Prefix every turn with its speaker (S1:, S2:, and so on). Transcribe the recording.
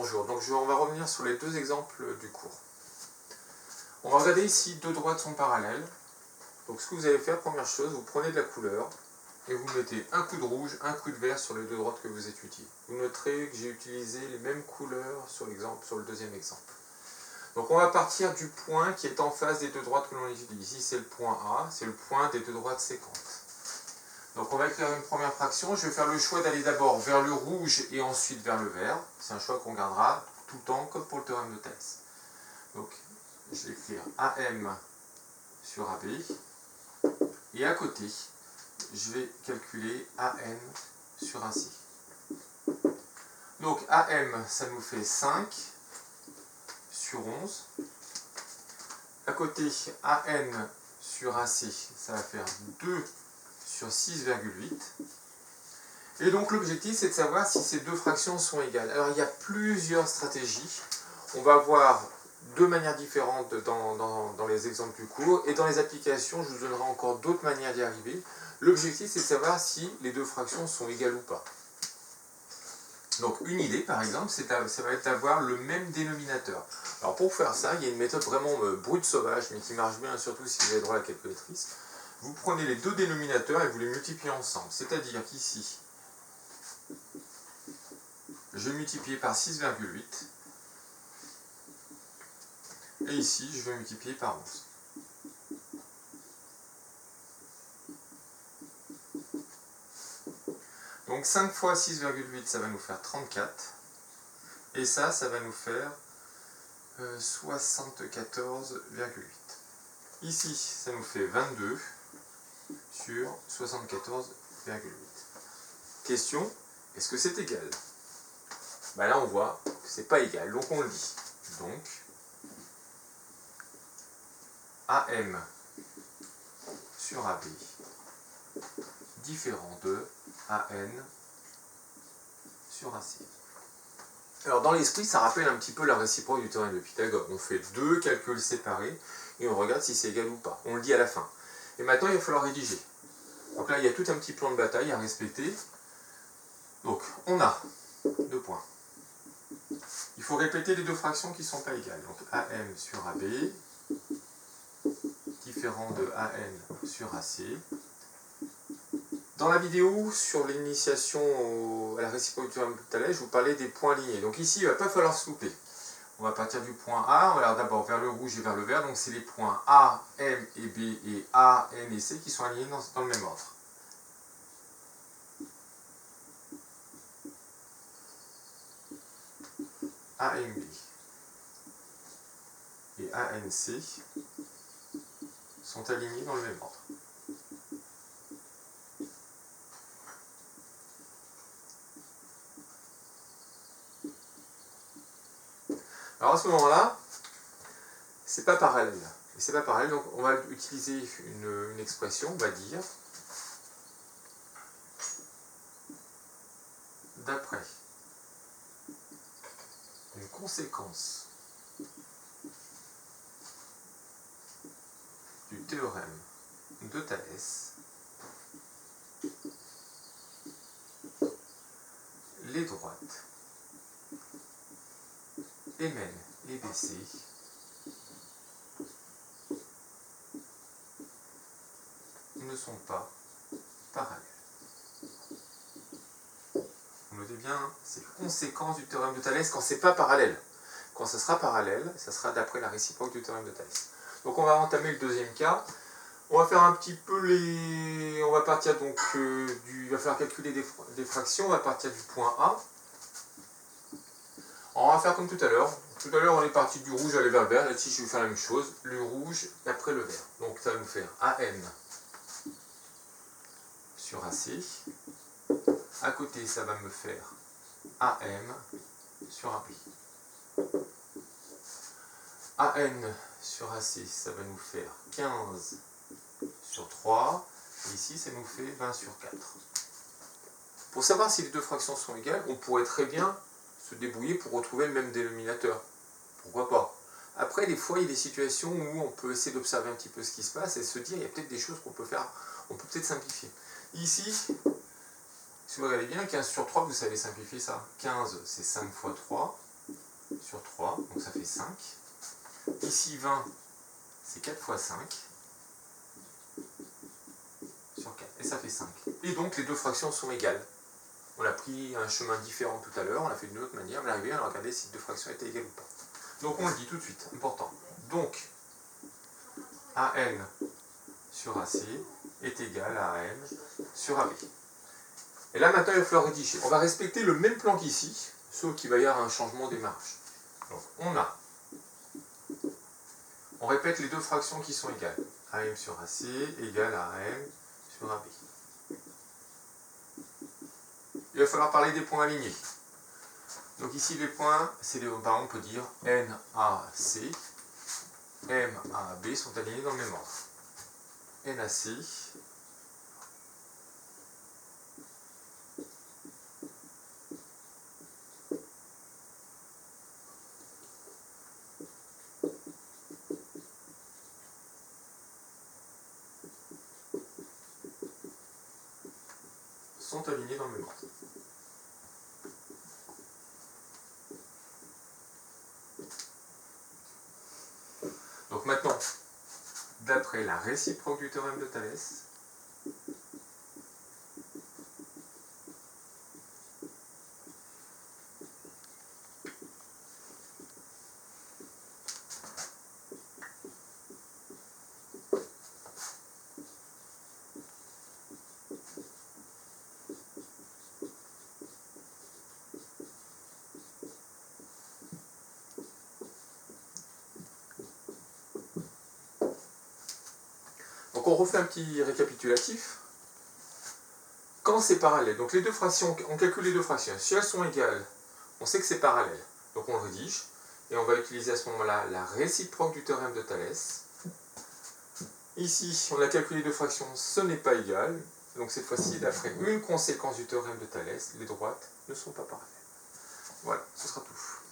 S1: Bonjour, donc on va revenir sur les deux exemples du cours. On va regarder ici deux droites sont parallèles. Donc ce que vous allez faire, première chose, vous prenez de la couleur et vous mettez un coup de rouge, un coup de vert sur les deux droites que vous étudiez. Vous noterez que j'ai utilisé les mêmes couleurs sur l'exemple, sur le deuxième exemple. Donc on va partir du point qui est en face des deux droites que l'on étudie. Ici c'est le point A, c'est le point des deux droites séquentes. Donc on va écrire une première fraction. Je vais faire le choix d'aller d'abord vers le rouge et ensuite vers le vert. C'est un choix qu'on gardera tout le temps, comme pour le théorème de Thalès. Donc je vais écrire AM sur AB. Et à côté, je vais calculer AN sur AC. Donc AM, ça nous fait 5 sur 11. À côté, AN sur AC, ça va faire 2 sur 6,8. Et donc l'objectif, c'est de savoir si ces deux fractions sont égales. Alors il y a plusieurs stratégies. On va voir deux manières différentes dans les exemples du cours. Et dans les applications, je vous donnerai encore d'autres manières d'y arriver. L'objectif, c'est de savoir si les deux fractions sont égales ou pas. Donc une idée, par exemple, ça va être d'avoir le même dénominateur. Alors pour faire ça, il y a une méthode vraiment brute sauvage, mais qui marche bien, surtout si vous avez droit à la calculatrice. Vous prenez les deux dénominateurs et vous les multipliez ensemble. C'est-à-dire qu'ici, je vais multiplier par 6,8. Et ici, je vais multiplier par 11. Donc 5 fois 6,8, ça va nous faire 34. Et ça va nous faire 74,8. Ici, ça nous fait 22 sur 74,8. Question, est-ce que c'est égal? Ben là, on voit que c'est pas égal, donc on le dit. Donc, AM sur AB différent de AN sur AC. Alors dans l'esprit, ça rappelle un petit peu la réciproque du théorème de Pythagore. On fait deux calculs séparés et on regarde si c'est égal ou pas. On le dit à la fin. Et maintenant, il va falloir rédiger. Donc là, il y a tout un petit plan de bataille à respecter. Donc, on a deux points. Il faut répéter les deux fractions qui ne sont pas égales. Donc AM sur AB différent de AN sur AC. Dans la vidéo sur l'initiation à la réciproque du théorème de Thalès, je vous parlais des points alignés. Donc ici, il ne va pas falloir se louper. On va partir du point A, on va d'abord vers le rouge et vers le vert. Donc c'est les points A, M et B et A, N et C qui sont alignés dans le même ordre. AMB et ANC sont alignés dans le même ordre. Alors à ce moment-là, c'est pas parallèle. Et c'est pas parallèle, donc on va utiliser une expression, on va dire d'après une conséquence du théorème de Thalès, les droites MN et BC ne sont pas parallèles. Vous notez bien, c'est conséquence du théorème de Thalès quand c'est pas parallèle. Quand ça sera parallèle, ça sera d'après la réciproque du théorème de Thalès. Donc on va entamer le deuxième cas. On va faire un petit peu les... On va partir donc il va falloir calculer des fractions. On va partir du point A. On va faire comme tout à l'heure. Tout à l'heure, on est parti du rouge aller vers le vert. Là-dessus, je vais faire la même chose. Le rouge après le vert. Donc ça va nous faire AN sur AC. À côté, ça va me faire AM sur AB. AN sur AC, ça va nous faire 15 sur 3. Et ici, ça nous fait 20 sur 4. Pour savoir si les deux fractions sont égales, on pourrait très bien se débrouiller pour retrouver le même dénominateur. Pourquoi pas? Après, des fois, il y a des situations où on peut essayer d'observer un petit peu ce qui se passe et se dire, il y a peut-être des choses qu'on peut faire, on peut peut-être simplifier. Ici, si vous regardez bien, 15 sur 3, vous savez simplifier ça. 15, c'est 5 fois 3. sur 3, donc ça fait 5. Ici 20, c'est 4 fois 5 sur 4, et ça fait 5. Et donc les deux fractions sont égales. On a pris un chemin différent tout à l'heure, on l'a fait d'une autre manière, mais l'arrivée, on a regardé si les deux fractions étaient égales ou pas. Donc on le dit tout de suite, important. Donc, AN sur AC est égal à AN sur AB. Et là maintenant il va falloir rédiger. On va respecter le même plan qu'ici, sauf qu'il va y avoir un changement au démarrage. Donc on répète les deux fractions qui sont égales. AM sur AC égale à AM sur AB. Il va falloir parler des points alignés. Donc ici les points, c'est les, on peut dire NAC, MAB sont alignés dans le même ordre. NAC sont alignés dans le même ordre. Donc maintenant, d'après la réciproque du théorème de Thalès, donc on refait un petit récapitulatif. Quand c'est parallèle, donc les deux fractions, on calcule les deux fractions. Si elles sont égales, on sait que c'est parallèle. Donc on le rédige. Et on va utiliser à ce moment-là la réciproque du théorème de Thalès. Ici, on a calculé les deux fractions, ce n'est pas égal. Donc cette fois-ci, d'après une conséquence du théorème de Thalès, les droites ne sont pas parallèles. Voilà, ce sera tout.